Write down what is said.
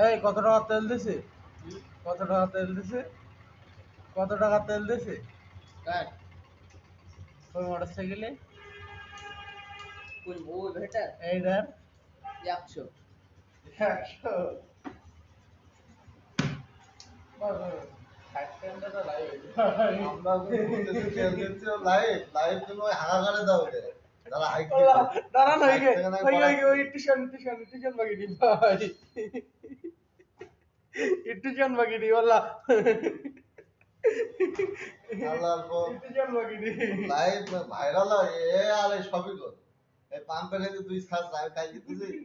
এই কত টাকা তেল দিছে? কত টাকা তেল দিছে? কত টাকা তেল দিছে কার ওই মোটর সাইকেলে? কোন ওই ভেটা এইটার 100 একশো। আমরা বলতেছি তেল দিচ্ছি লাইভ লাইভ তুমি ওই হাগাগারে দাও রে যারা হাইক দিবে দাঁড়ান ষাট টাকা নাকি বাড়াচ্ছে। ওই টিউশন বাকি দি ভাই, টিউশন বাকি দি ওলা, আল্লাহর পর টিউশন বাকি দি। লাইভ ভাইরাল হয় এ আর এই সবই কর এই পাম্পের দুই সাজ আমি কাজ দিতেছি